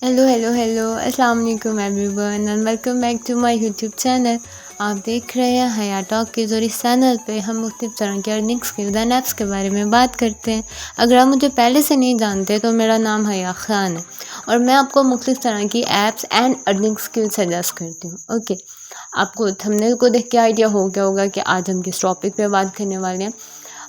Hello अस्सलाम वालेकुम everyone and welcome back to my YouTube channel. आप देख रहे हैं हया टॉक के जो इस चैनल पे हम मुख्तलिफ तरह के अर्निंग स्किल्स एंड ऐप्स के बारे में बात करते हैं। अगर आप मुझे पहले से नहीं जानते तो मेरा नाम हया खान है और मैं आपको मुख्तलिफ तरह की apps and earning skills suggest करती हूँ। ओके, आपको थंबनेल को देख के आइडिया हो गया होगा कि आज हम किस टॉपिक पे बात करने वाले हैं।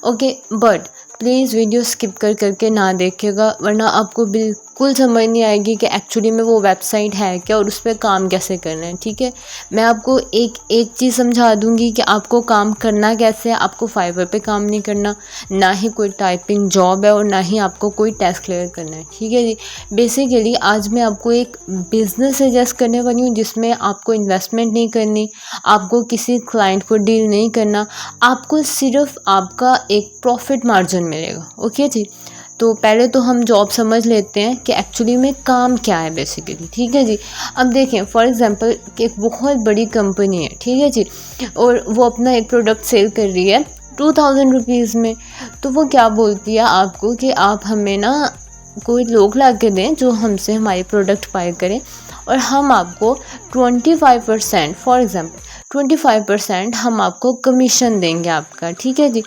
Okay, but please video skip करके ना देखिएगा, वरना आपको बिल्कुल समझ नहीं आएगी कि एक्चुअली में वो वेबसाइट है क्या और उस पर काम कैसे करना है। ठीक है, मैं आपको एक चीज़ समझा दूंगी कि आपको काम करना कैसे है। आपको फाइवर पे काम नहीं करना, ना ही कोई टाइपिंग जॉब है और ना ही आपको कोई टेस्ट क्लियर करना है। ठीक है जी, बेसिकली आज मैं आपको एक बिज़नेस सजेस्ट करने वाली हूँ जिसमें आपको इन्वेस्टमेंट नहीं करनी, आपको किसी क्लाइंट को डील नहीं करना, आपको सिर्फ आपका एक प्रॉफिट मार्जिन मिलेगा। ओके जी, तो पहले तो हम जॉब समझ लेते हैं कि एक्चुअली में काम क्या है बेसिकली। ठीक है जी, अब देखें फॉर एग्जांपल कि एक बहुत बड़ी कंपनी है, ठीक है जी, और वो अपना एक प्रोडक्ट सेल कर रही है 2000 रुपीज़ में। तो वो क्या बोलती है आपको कि आप हमें ना कोई लोग ला के दें जो हमसे हमारे प्रोडक्ट बाय करें और हम आपको 25% फॉर एग्ज़ाम्पल 25% हम आपको कमीशन देंगे आपका। ठीक है जी,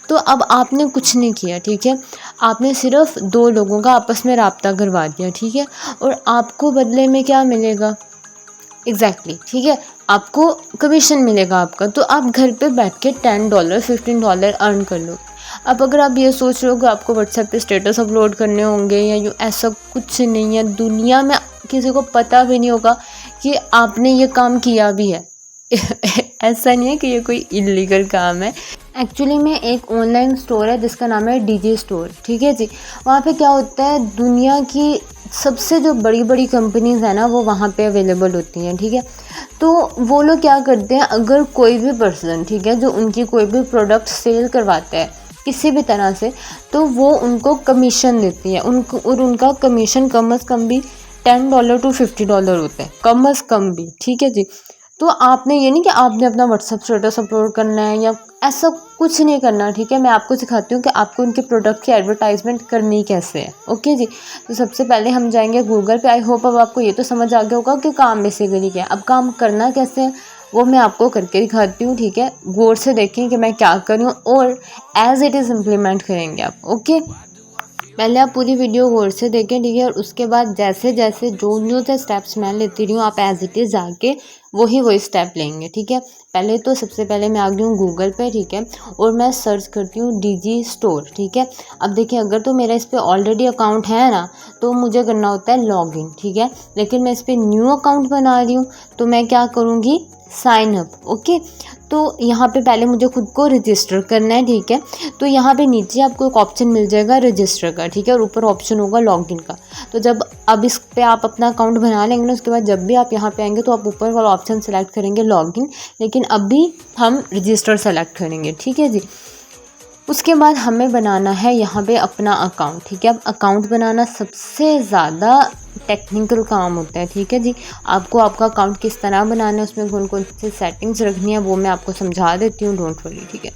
तो अब आपने कुछ नहीं किया, ठीक है, आपने सिर्फ दो लोगों का आपस में रब्ता करवा दिया। ठीक है, और आपको बदले में क्या मिलेगा एग्जैक्टली ठीक है, आपको कमीशन मिलेगा आपका। तो आप घर पे बैठ के $10 $15 अर्न कर लो। अब अगर आप ये सोच रहे हो कि आपको व्हाट्सएप पे स्टेटस अपलोड करने होंगे या यूँ, ऐसा कुछ नहीं है। दुनिया में किसी को पता भी नहीं होगा कि आपने ये काम किया भी है। ऐसा नहीं है कि ये कोई इलीगल काम है। एक्चुअली में एक ऑनलाइन स्टोर है जिसका नाम है डीजी स्टोर। ठीक है जी, वहाँ पे क्या होता है, दुनिया की सबसे जो बड़ी बड़ी कंपनीज़ है ना वो वहाँ पे अवेलेबल होती हैं। ठीक है, तो वो लोग क्या करते हैं, अगर कोई भी पर्सन, ठीक है, जो उनकी कोई भी प्रोडक्ट सेल करवाता है किसी भी तरह से, तो वो उनको कमीशन देती है उनको, और उनका कमीशन कम अज़ कम भी $10 to $50 होता है, कम अज़ कम भी। ठीक है जी, तो आपने ये नहीं कि आपने अपना व्हाट्सअप स्टेटस अपलोड करना है या ऐसा कुछ नहीं करना। ठीक है, मैं आपको सिखाती हूँ कि आपको उनके प्रोडक्ट की एडवर्टाइजमेंट करनी कैसे है। ओके जी, तो सबसे पहले हम जाएंगे गूगल पे। आई होप अब आपको ये तो समझ आ गया होगा कि काम बेसिकली क्या है। अब काम करना कैसे है वो मैं आपको करके दिखाती हूँ। ठीक है, गौर से देखें कि मैं क्या कर रही हूँ और एज इट इज़ इम्प्लीमेंट करेंगे आप। ओके, पहले आप पूरी वीडियो गौर से देखें। ठीक है, और उसके बाद जैसे जैसे जो से स्टेप्स मैं लेती रही हूँ आप एज इट इज़ जाके वही स्टेप लेंगे। ठीक है, पहले तो सबसे पहले मैं आ गई हूँ गूगल पे। ठीक है, और मैं सर्च करती हूँ डीजी स्टोर। ठीक है, अब देखिए अगर तो मेरा इस पर ऑलरेडी अकाउंट है ना तो मुझे करना होता है लॉगिन। ठीक है, लेकिन मैं इस पर न्यू अकाउंट बना रही हूँ तो मैं क्या करूँगी, साइन अप। ओके, तो यहाँ पे पहले मुझे खुद को रजिस्टर करना है। ठीक है, तो यहाँ पे नीचे आपको एक ऑप्शन मिल जाएगा रजिस्टर का। ठीक है, और ऊपर ऑप्शन होगा लॉगिन का। तो जब अब इस पे आप अपना अकाउंट बना लेंगे ना, उसके बाद जब भी आप यहाँ पे आएंगे तो आप ऊपर वाला ऑप्शन सेलेक्ट करेंगे लॉगिन, लेकिन अभी हम रजिस्टर सेलेक्ट करेंगे। ठीक है जी, उसके बाद हमें बनाना है यहाँ पे अपना अकाउंट। ठीक है, अब अकाउंट बनाना सबसे ज़्यादा टेक्निकल काम होता है। ठीक है जी, आपको आपका अकाउंट किस तरह बनाना है, उसमें कौन कौन सी सेटिंग्स रखनी है वो मैं आपको समझा देती हूँ, डोंट वरी। ठीक है,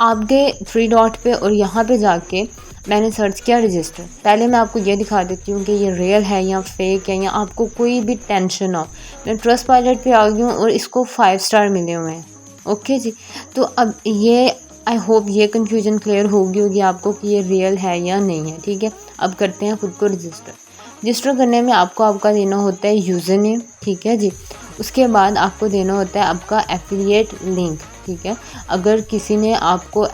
आप गए 3 डॉट पे और यहाँ पे जाके मैंने सर्च किया रजिस्टर। पहले मैं आपको ये दिखा देती हूँ कि ये रियल है या फेक है, या आपको कोई भी टेंशन ना हो। मैं ट्रस्ट पायलट पे आ गई हूँ और इसको 5 स्टार मिले हुए हैं। ओके जी, तो अब ये आई होप ये कन्फ्यूजन क्लियर होगी आपको कि ये रियल है या नहीं है। ठीक है, अब करते हैं खुद को रजिस्टर करने में आपको आपका देना होता है यूज़र नेम। ठीक है जी, उसके बाद आपको देना होता है आपका एफिलिएट लिंक। ठीक है, अगर किसी ने आपको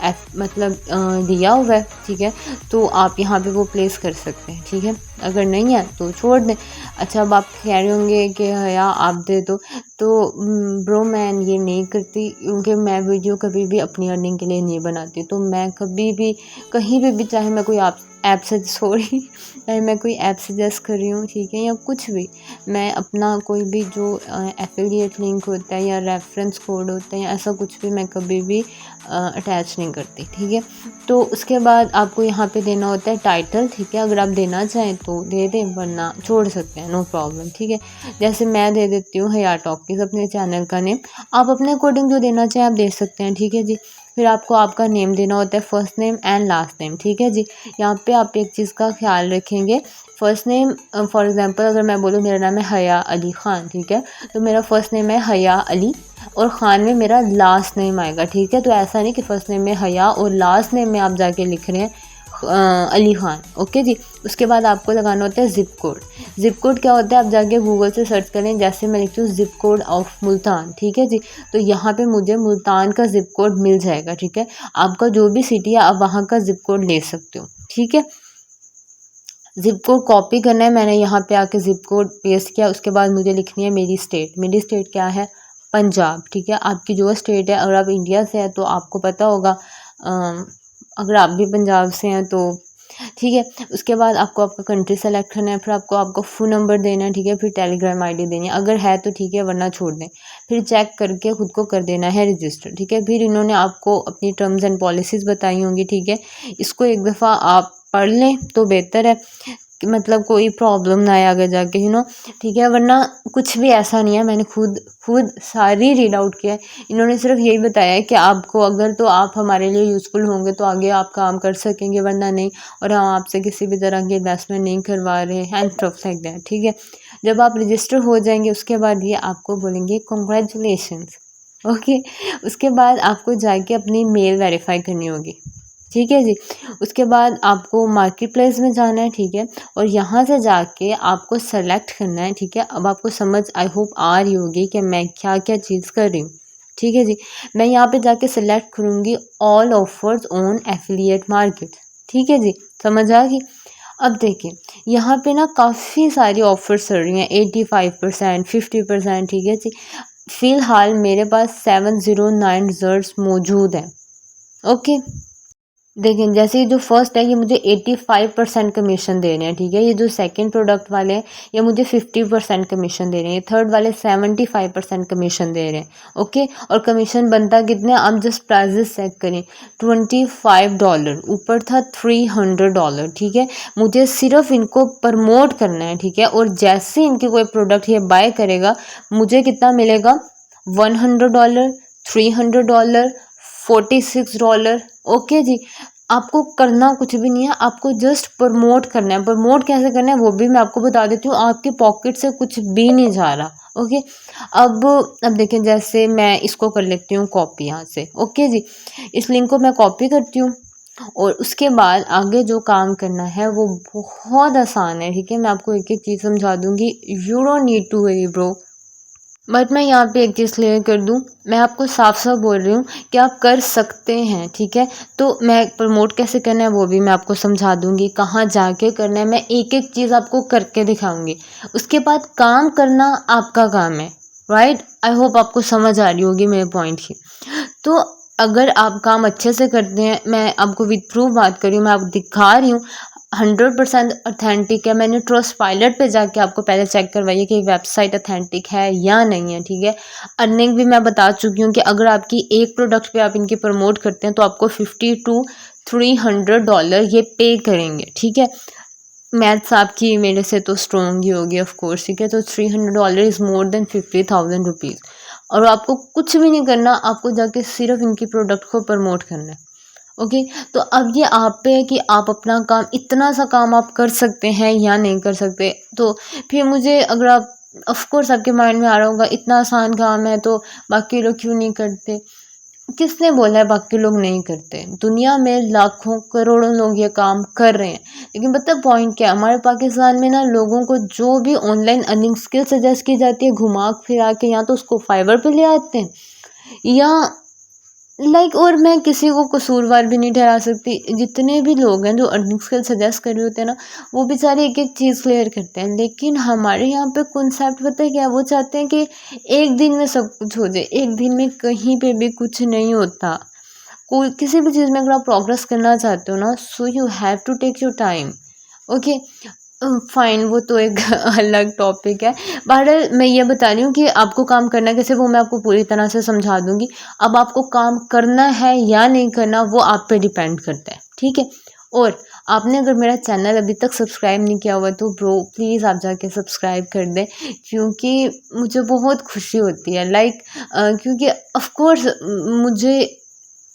दिया हुआ है, ठीक है, तो आप यहाँ पे वो प्लेस कर सकते हैं। ठीक है, अगर नहीं है तो छोड़ दें। अच्छा, अब आप कह रहे होंगे कि या आप दे दो, तो ब्रो मैं ये नहीं करती क्योंकि मैं वीडियो कभी भी अपनी अर्निंग के लिए नहीं बनाती। तो मैं कभी भी कहीं पे भी चाहे मैं कोई ऐप से चाहे मैं कोई ऐप सजेस्ट कर रही हूँ, ठीक है, या कुछ भी, मैं अपना कोई भी जो एफिलिएट लिंक होता है या रेफरेंस कोड होता है या ऐसा कुछ भी मैं कभी भी अटैच नहीं करती। ठीक है, तो उसके बाद आपको यहाँ पे देना होता है टाइटल। ठीक है, अगर आप देना चाहें तो दे दें, वरना छोड़ सकते हैं, नो प्रॉब्लम। ठीक है, जैसे मैं दे देती हूँ हया टॉकीज़ अपने चैनल का नेम, आप अपने अकॉर्डिंग जो देना चाहें आप दे सकते हैं। ठीक है जी, फिर आपको आपका नेम देना होता है, first name and last name. ठीक है जी, यहाँ पे आप एक चीज़ का ख्याल रखेंगे, फ़र्स्ट नेम फॉर एग्ज़ाम्पल अगर मैं बोलूँ मेरा नाम है हया अली ख़ान, ठीक है, तो मेरा फ़र्स्ट नेम है हया अली और ख़ान में मेरा लास्ट नेम आएगा, ठीक है। तो ऐसा नहीं कि फ़र्स्ट नेम में हया और लास्ट नेम में आप जाके लिख रहे हैं अली ख़ान, ओके जी। उसके बाद आपको लगाना होता है ज़िप कोड। ज़िप कोड क्या होता है, आप जाके गूगल से सर्च करें, जैसे मैं लिखती हूँ ज़िप कोड ऑफ मुल्तान, ठीक है जी, तो यहाँ पे मुझे मुल्तान का ज़िप कोड मिल जाएगा, ठीक है। आपका जो भी सिटी है आप वहाँ का ज़िप कोड ले सकते हो, ठीक है। ज़िप कोड कॉपी करना है, मैंने यहाँ पे आके ज़िप कोड पेस्ट किया। उसके बाद मुझे लिखनी है मेरी स्टेट क्या है, पंजाब, ठीक है। आपकी जो स्टेट है, अगर आप इंडिया से हैं तो आपको पता होगा, अगर आप भी पंजाब से हैं तो ठीक है। उसके बाद आपको आपका कंट्री सेलेक्ट करना है, फिर आपको आपका फ़ोन नंबर देना है, ठीक है, फिर टेलीग्राम आईडी देनी है, अगर है तो ठीक है वरना छोड़ दें। फिर चेक करके खुद को कर देना है रजिस्टर, ठीक है। फिर इन्होंने आपको अपनी टर्म्स एंड पॉलिसीज़ बताई होंगी, ठीक है। इसको एक दफ़ा आप पढ़ लें तो बेहतर है कि मतलब कोई प्रॉब्लम ना आए आगे जाके, ठीक है, वरना कुछ भी ऐसा नहीं है। मैंने खुद सारी रीड आउट किया है। इन्होंने सिर्फ यही बताया है कि आपको अगर तो आप हमारे लिए यूज़फुल होंगे तो आगे आप काम कर सकेंगे, वरना नहीं, और हम आपसे किसी भी तरह की इन्वेस्टमेंट नहीं करवा रहे हैं एंड स्टफ लाइक दैट, ठीक है। जब आप रजिस्टर हो जाएंगे उसके बाद ये आपको बोलेंगे कॉन्ग्रेचुलेशंस, ओके। उसके बाद आपको जाके अपनी मेल वेरीफाई करनी होगी, ठीक है जी। उसके बाद आपको मार्केट प्लेस में जाना है, ठीक है, और यहाँ से जाके आपको सेलेक्ट करना है, ठीक है। अब आपको समझ आई होप आ रही होगी कि मैं क्या क्या चीज़ कर रही हूँ, ठीक है जी। मैं यहाँ पे जाके सेलेक्ट करूँगी all offers on affiliate market, ठीक है जी, समझ आ गई। अब देखिए यहाँ पे ना काफ़ी सारी ऑफर्स चल रही हैं, 85%, 50%, ठीक है जी। फ़िलहाल मेरे पास 709 रिजल्ट्स मौजूद हैं, ओके। देखिए जैसे ये जो फर्स्ट है ये मुझे 85% कमीशन दे रहे हैं, ठीक है। ये जो सेकंड प्रोडक्ट वाले हैं ये मुझे 50% कमीशन दे रहे हैं। थर्ड वाले 75% कमीशन दे रहे हैं, ओके। और कमीशन बनता कितने, आप जस्ट प्राइजेस चेक करें, $25, ऊपर था $300, ठीक है। मुझे सिर्फ इनको प्रमोट करना है, ठीक है, और जैसे इनके कोई प्रोडक्ट ये बाय करेगा मुझे कितना मिलेगा, $100, $300, $46, ओके जी। आपको करना कुछ भी नहीं है, आपको जस्ट प्रमोट करना है। प्रमोट कैसे करना है वो भी मैं आपको बता देती हूँ, आपके पॉकेट से कुछ भी नहीं जा रहा, ओके। अब देखें, जैसे मैं इसको कर लेती हूँ कॉपी यहाँ से, ओके जी। इस लिंक को मैं कॉपी करती हूँ और उसके बाद आगे जो काम करना है वो बहुत आसान है, ठीक है। मैं आपको एक एक चीज़ समझा दूँगी, you don't need to worry bro. But मैं यहाँ पे एक चीज़ क्लियर कर दूँ, मैं आपको साफ साफ बोल रही हूँ कि आप कर सकते हैं, ठीक है। तो मैं प्रमोट कैसे करना है वो भी मैं आपको समझा दूँगी, कहाँ जाके करना है, मैं एक एक चीज़ आपको करके दिखाऊँगी। उसके बाद काम करना आपका काम है, राइट। आई होप आपको समझ आ रही होगी मेरे पॉइंट की। तो अगर आप काम अच्छे से करते हैं, मैं आपको विद प्रूफ बात कर रही हूँ, मैं आपको दिखा रही हूँ, 100% ऑथेंटिक है। मैंने ट्रस्ट पायलट पे जाके आपको पहले चेक करवाइए कि वेबसाइट ऑथेंटिक है या नहीं है, ठीक है। अर्निंग भी मैं बता चुकी हूँ कि अगर आपकी एक प्रोडक्ट पे आप इनकी प्रमोट करते हैं तो आपको $50 to $300 ये पे करेंगे, ठीक है। मैथ्स आपकी मेरे से तो स्ट्रॉन्ग ही होगी ऑफ कोर्स, ठीक है। तो $300 इज़ मोर देन 50,000 रुपीज़, और आपको कुछ भी नहीं करना, आपको जाके सिर्फ इनकी प्रोडक्ट को प्रमोट करना है, ओके। तो अब ये आप पे है कि आप अपना काम, इतना सा काम आप कर सकते हैं या नहीं कर सकते। तो फिर मुझे, अगर आप ऑफ कोर्स आपके माइंड में आ रहा होगा इतना आसान काम है तो बाकी लोग क्यों नहीं करते। किसने बोला है बाकी लोग नहीं करते, दुनिया में लाखों करोड़ों लोग ये काम कर रहे हैं। लेकिन पता पॉइंट क्या है, हमारे पाकिस्तान में ना लोगों को जो भी ऑनलाइन अर्निंग स्किल सजेस्ट की जाती है, घुमा फिरा के या तो उसको फाइवर पे ले आते हैं या और मैं किसी को कसूरवार भी नहीं ठहरा सकती। जितने भी लोग हैं जो अर्निंग स्किल सजेस्ट कर रहे होते हैं ना, वो बेचारे एक एक चीज़ क्लियर करते हैं। लेकिन हमारे यहाँ पे कॉन्सेप्ट पता है क्या, वो चाहते हैं कि एक दिन में सब कुछ हो जाए। एक दिन में कहीं पे भी कुछ नहीं होता। कोई किसी भी चीज़ में अगर आप प्रोग्रेस करना चाहते हो ना, so you have to take your time, okay. Fine, वो तो एक अलग टॉपिक है। बहरहाल मैं ये बता रही हूँ कि आपको काम करना कैसे, वो मैं आपको पूरी तरह से समझा दूँगी। अब आपको काम करना है या नहीं करना वो आप पे डिपेंड करता है, ठीक है। और आपने अगर मेरा चैनल अभी तक सब्सक्राइब नहीं किया हुआ तो ब्रो प्लीज़ आप जाके सब्सक्राइब कर दें, क्योंकि मुझे बहुत खुशी होती है, क्योंकि ऑफ़ कोर्स मुझे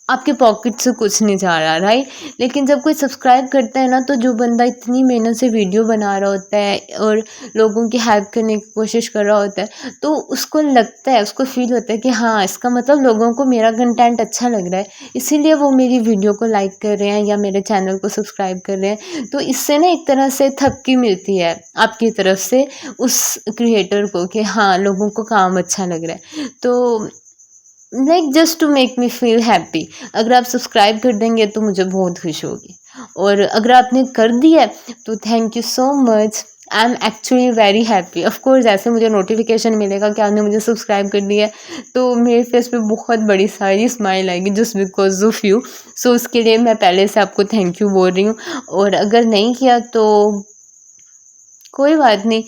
आपके पॉकेट से कुछ नहीं जा रहा, राइट। लेकिन जब कोई सब्सक्राइब करता है ना, तो जो बंदा इतनी मेहनत से वीडियो बना रहा होता है और लोगों की हेल्प करने की कोशिश कर रहा होता है, तो उसको लगता है, उसको फील होता है कि हाँ, इसका मतलब लोगों को मेरा कंटेंट अच्छा लग रहा है, इसीलिए वो मेरी वीडियो को लाइक कर रहे हैं या मेरे चैनल को सब्सक्राइब कर रहे हैं। तो इससे ना एक तरह से थपकी मिलती है आपकी तरफ से उस क्रिएटर को कि हाँ, लोगों को काम अच्छा लग रहा है। तो like just to make me feel happy, अगर आप सब्सक्राइब कर देंगे तो मुझे बहुत खुशी होगी, और अगर आपने कर दिया है तो thank you so much, I am actually very happy. Of course ऐसे मुझे नोटिफिकेशन मिलेगा कि आपने मुझे सब्सक्राइब कर दिया है, तो मेरे फेस पे बहुत बड़ी सारी स्माइल आएगी जस्ट बिकॉज ऑफ यू। सो उसके लिए मैं पहले से आपको थैंक यू बोल रही हूँ, और अगर नहीं किया तो कोई बात नहीं,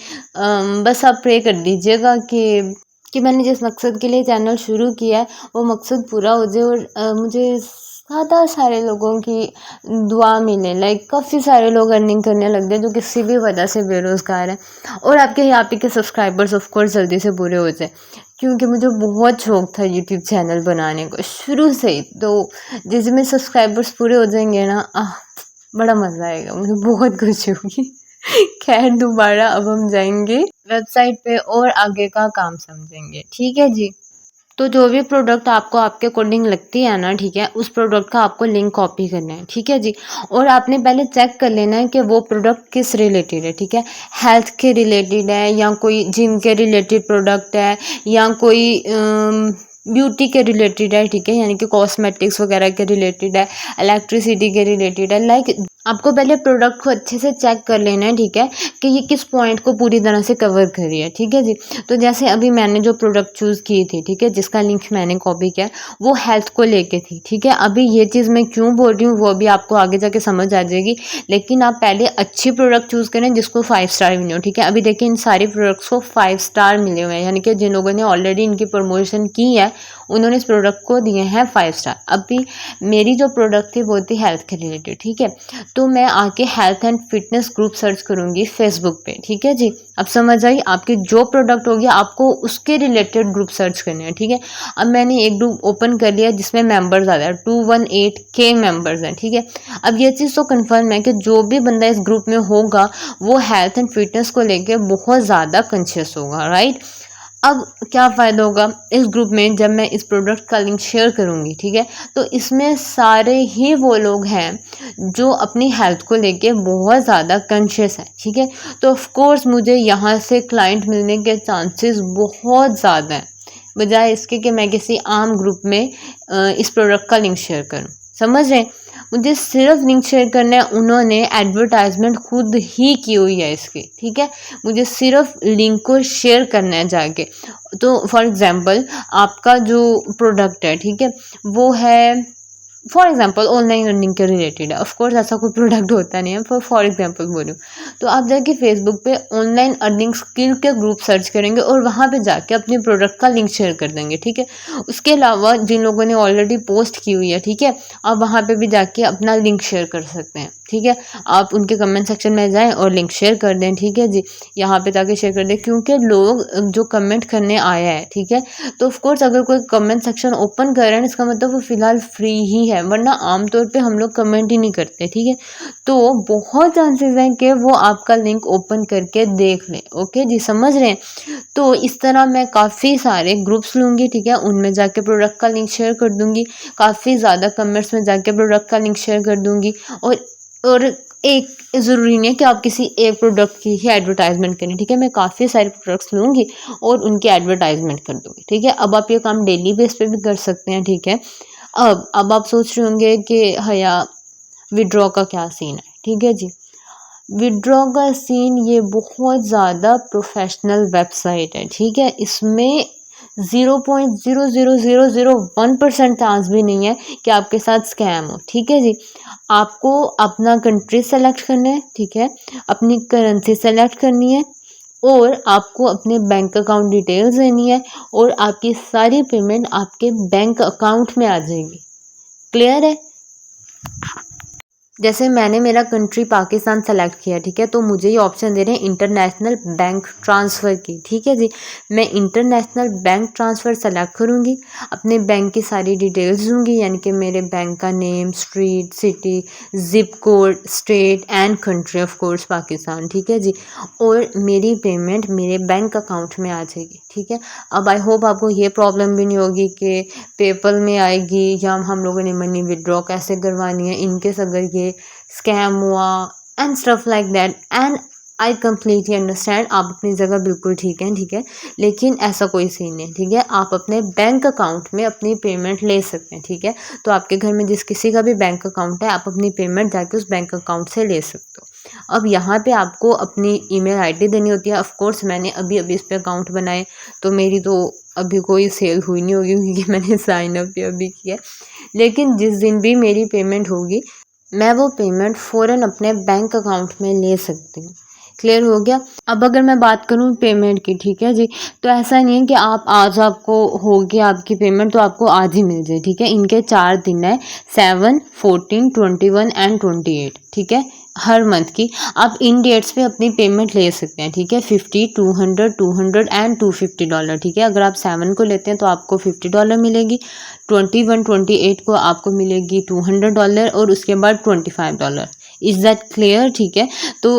बस आप प्रे कर दीजिएगा कि मैंने जिस मकसद के लिए चैनल शुरू किया है वो मकसद पूरा हो जाए, और मुझे ज़्यादा सारे लोगों की दुआ मिले। लाइक काफ़ी सारे लोग अर्निंग करने लग गए जो किसी भी वजह से बेरोज़गार हैं, और आपके यहाँ पे के सब्सक्राइबर्स ऑफ कोर्स जल्दी से पूरे हो जाए, क्योंकि मुझे बहुत शौक था यूट्यूब चैनल बनाने को शुरू से ही। तो जैसे मेरे सब्सक्राइबर्स पूरे हो जाएंगे ना, बड़ा मज़ा आएगा, मुझे बहुत खुशी होगी। खैर, दोबारा अब हम जाएंगे वेबसाइट पे और आगे का काम समझेंगे, ठीक है जी। तो जो भी प्रोडक्ट आपको आपके अकॉर्डिंग लगती है ना, ठीक है, उस प्रोडक्ट का आपको लिंक कॉपी करना है, ठीक है जी। और आपने पहले चेक कर लेना है कि वो प्रोडक्ट किस रिलेटेड है, ठीक है। हेल्थ के रिलेटेड है, या कोई जिम के रिलेटेड प्रोडक्ट है, या कोई ब्यूटी के रिलेटेड है, ठीक है, यानी कि कॉस्मेटिक्स वगैरह के रिलेटेड है, इलेक्ट्रिसिटी के रिलेटेड है। लाइक आपको पहले प्रोडक्ट को अच्छे से चेक कर लेना है, ठीक है, कि ये किस पॉइंट को पूरी तरह से कवर कर रही है, ठीक है जी। तो जैसे अभी मैंने जो प्रोडक्ट चूज़ की थी, ठीक है, जिसका लिंक मैंने कॉपी किया, वो हेल्थ को लेके थी, ठीक है। अभी ये चीज़ मैं क्यों बोल रही हूँ वो अभी आपको आगे जाके समझ आ जाएगी, लेकिन आप पहले अच्छी प्रोडक्ट चूज़ करें जिसको 5 स्टार मिले हो, ठीक है। अभी देखिए इन सारे प्रोडक्ट्स को 5 स्टार मिले हुए हैं, यानी कि जिन लोगों ने ऑलरेडी इनकी प्रमोशन की है उन्होंने इस प्रोडक्ट को दिए हैं 5 स्टार। अभी मेरी जो प्रोडक्ट थी वो थी हेल्थ के रिलेटेड, ठीक है। तो मैं आके health and fitness group search करूँगी फेसबुक पे, ठीक है जी। अब समझ आई, आपकी जो प्रोडक्ट होगी आपको उसके रिलेटेड ग्रुप सर्च करने हैं, ठीक है। अब मैंने एक ग्रुप ओपन कर लिया जिसमें मेंबर्स ज़्यादा है, 218K मेंबर्स हैं, ठीक है। अब ये चीज़ तो कन्फर्म है कि जो भी बंदा इस ग्रुप में होगा वो हेल्थ एंड फिटनेस को लेके बहुत ज़्यादा कॉन्शियस होगा, राइट। अब क्या फ़ायदा होगा इस ग्रुप में, जब मैं इस प्रोडक्ट का लिंक शेयर करूँगी, ठीक है, तो इसमें सारे ही वो लोग हैं जो अपनी हेल्थ को लेके बहुत ज़्यादा कॉन्शियस है, ठीक है। तो ऑफ कोर्स मुझे यहाँ से क्लाइंट मिलने के चांसेस बहुत ज़्यादा हैं, बजाय इसके कि मैं किसी आम ग्रुप में इस प्रोडक्ट का लिंक शेयर करूँ। समझ रहे हैं, मुझे सिर्फ लिंक शेयर करना है, उन्होंने एडवर्टाइजमेंट खुद ही की हुई है इसकी, ठीक है। मुझे सिर्फ लिंक को शेयर करना है जाके। तो फॉर एग्जांपल आपका जो प्रोडक्ट है, ठीक है, वो है फॉर एग्जांपल ऑनलाइन अर्निंग के रिलेटेड है। ऑफ कोर्स ऐसा कोई प्रोडक्ट होता नहीं है, पर फॉर एग्जांपल बोलूँ तो आप जाके फेसबुक पे ऑनलाइन अर्निंग स्किल के ग्रुप सर्च करेंगे और वहाँ पे जाके अपने प्रोडक्ट का लिंक शेयर कर देंगे, ठीक है। उसके अलावा जिन लोगों ने ऑलरेडी पोस्ट की हुई है, ठीक है, आप वहाँ पे भी जाके अपना लिंक शेयर कर सकते हैं, ठीक है। आप उनके कमेंट सेक्शन में जाएँ और लिंक शेयर कर दें, ठीक है जी। यहाँ पे जाके शेयर कर दें, क्योंकि लोग जो कमेंट करने आया है, ठीक है, तो ऑफकोर्स अगर कोई कमेंट सेक्शन ओपन कर रहे हैं इसका मतलब वो फ़िलहाल फ्री ही है, वरना आमतौर पे हम लोग कमेंट ही नहीं करते, ठीक है। तो बहुत चांसेस हैं कि वो आपका लिंक ओपन करके देख लें, ओके जी, समझ रहे हैं। तो इस तरह मैं काफ़ी सारे ग्रुप्स लूँगी, ठीक है, उनमें जाके प्रोडक्ट का लिंक शेयर कर दूँगी, काफ़ी ज़्यादा कमेंट्स में जाके प्रोडक्ट का लिंक शेयर कर दूँगी, और एक ज़रूरी नहीं है कि आप किसी एक प्रोडक्ट की ही एडवर्टाइजमेंट करें, ठीक है। मैं काफ़ी सारे प्रोडक्ट्स लूँगी और उनकी एडवर्टाइजमेंट कर दूँगी, ठीक है। अब आप ये काम डेली बेस पे भी कर सकते हैं, ठीक है। अब आप सोच रहे होंगे कि हया विड्रॉ का क्या सीन है, ठीक है जी। विड्रॉ का सीन ये बहुत ज़्यादा प्रोफेशनल वेबसाइट है, ठीक है। इसमें 0.00001% चांस भी नहीं है कि आपके साथ स्कैम हो, ठीक है जी। आपको अपना कंट्री सेलेक्ट करना है, ठीक है, अपनी करेंसी सेलेक्ट करनी है, और आपको अपने बैंक अकाउंट डिटेल्स देनी है, और आपकी सारी पेमेंट आपके बैंक अकाउंट में आ जाएगी। क्लियर है। जैसे मैंने मेरा कंट्री पाकिस्तान सेलेक्ट किया, ठीक है, तो मुझे ये ऑप्शन दे रहे हैं इंटरनेशनल बैंक ट्रांसफ़र की, ठीक है जी। मैं इंटरनेशनल बैंक ट्रांसफ़र सेलेक्ट करूँगी, अपने बैंक की सारी डिटेल्स दूँगी, यानी कि मेरे बैंक का name, street, city, zip code, state and country of course Pakistan, ठीक है जी। और मेरी पेमेंट मेरे बैंक अकाउंट में आ जाएगी, ठीक है। अब आई होप आपको ये प्रॉब्लम भी नहीं होगी कि पेपल में आएगी या हम लोगों ने मनी विड्रॉ कैसे करवानी है, इनकेस अगर ये स्कैम हुआ and stuff like that. And I completely understand, आप अपनी जगह बिल्कुल ठीक है, ठीक है, लेकिन ऐसा कोई सीन नहीं, ठीक है। आप अपने बैंक अकाउंट में अपनी पेमेंट ले सकते हैं, ठीक है। तो आपके घर में जिस किसी का भी बैंक अकाउंट है, आप अपनी पेमेंट जाके उस बैंक अकाउंट से ले सकते हो। अब यहाँ पे आपको अपनी ईमेल आईडी देनी होती है। ऑफ कोर्स मैंने अभी अभी इस पे अकाउंट बनाए, तो मेरी तो अभी कोई सेल हुई नहीं होगी क्योंकि मैंने साइन अप भी अभी किया, लेकिन जिस दिन भी मेरी पेमेंट होगी मैं वो पेमेंट फ़ौरन अपने बैंक अकाउंट में ले सकती हूँ। क्लियर हो गया। अब अगर मैं बात करूँ पेमेंट की, ठीक है जी, तो ऐसा नहीं है कि आप आज आपको हो गया आपकी पेमेंट तो आपको आज ही मिल जाए, ठीक है। इनके 4 दिन है, 7, 14, 21 एंड 28, ठीक है, हर मंथ की। आप इन डेट्स पे अपनी पेमेंट ले सकते हैं, ठीक है। 50, 200, 200 एंड $250, ठीक है। अगर आप 7 को लेते हैं तो आपको $50 मिलेगी, 21, 28 को आपको मिलेगी $200 और उसके बाद $25। इज़ दैट क्लियर, ठीक है। तो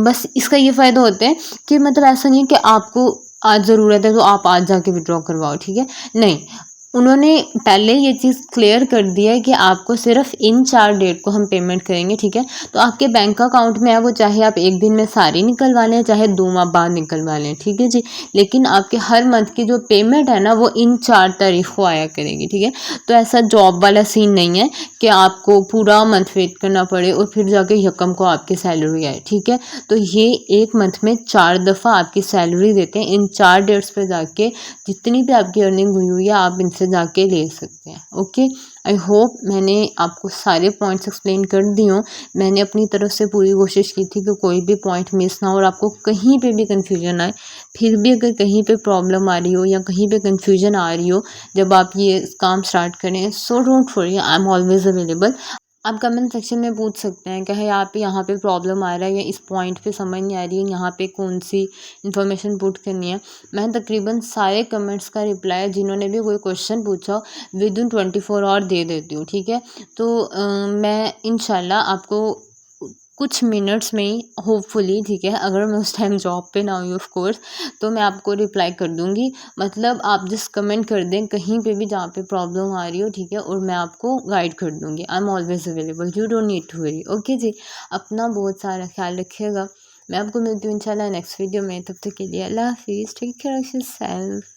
बस इसका ये फ़ायदा होता है कि मतलब ऐसा नहीं है कि आपको आज ज़रूरत है तो आप आज जाके विड्रॉ करवाओ, ठीक है, नहीं। उन्होंने पहले ये चीज़ क्लियर कर दिया है कि आपको सिर्फ इन 4 डेट को हम पेमेंट करेंगे, ठीक है। तो आपके बैंक अकाउंट में है वो, चाहे आप एक दिन में सारी निकलवा लें, चाहे 2 माह बाद निकलवा लें, ठीक है जी। लेकिन आपके हर मंथ की जो पेमेंट है ना वो इन 4 तारीख को आया करेगी, ठीक है। तो ऐसा जॉब वाला सीन नहीं है कि आपको पूरा मंथ वेट करना पड़े और फिर जाके यकम को आपकी सैलरी आए, ठीक है। तो ये एक मंथ में 4 दफ़ा आपकी सैलरी देते हैं। इन 4 डेट्स पे जाके जितनी भी आपकी अर्निंग हुई है आप इनसे जाके ले सकते हैं। ओके, आई होप मैंने आपको सारे पॉइंट्स एक्सप्लेन कर दी हूँ। मैंने अपनी तरफ से पूरी कोशिश की थी कि कोई भी पॉइंट मिस ना हो और आपको कहीं पे भी कन्फ्यूजन आए। फिर भी अगर कहीं पे प्रॉब्लम आ रही हो या कहीं पे कन्फ्यूजन आ रही हो जब आप ये काम स्टार्ट करें, so don't worry, I am always available. आप कमेंट सेक्शन में पूछ सकते हैं कि है आप यहाँ पे प्रॉब्लम आ रहा है या इस पॉइंट पे समझ नहीं आ रही है, यहाँ पे कौन सी इन्फॉर्मेशन पुट करनी है। मैं तकरीबन सारे कमेंट्स का रिप्लाई जिन्होंने भी कोई क्वेश्चन पूछा विद इन 24 आवर दे देती हूँ, ठीक है। तो मैं इंशाल्लाह आपको कुछ मिनट्स में ही होपफुली, ठीक है, अगर मैं उस टाइम जॉब पे ना हुई ऑफ कोर्स, तो मैं आपको रिप्लाई कर दूँगी। मतलब आप जस्ट कमेंट कर दें कहीं पे भी जहाँ पे प्रॉब्लम आ रही हो, ठीक है, और मैं आपको गाइड कर दूँगी। I am always available, you don't need to worry. Okay जी, अपना बहुत सारा ख्याल रखिएगा। मैं आपको मिलती हूँ इंशाल्लाह नेक्स्ट वीडियो में, तब तक के लिए अल्लाह हाफिज़, टेक केयर ऑफ योरसेल्फ।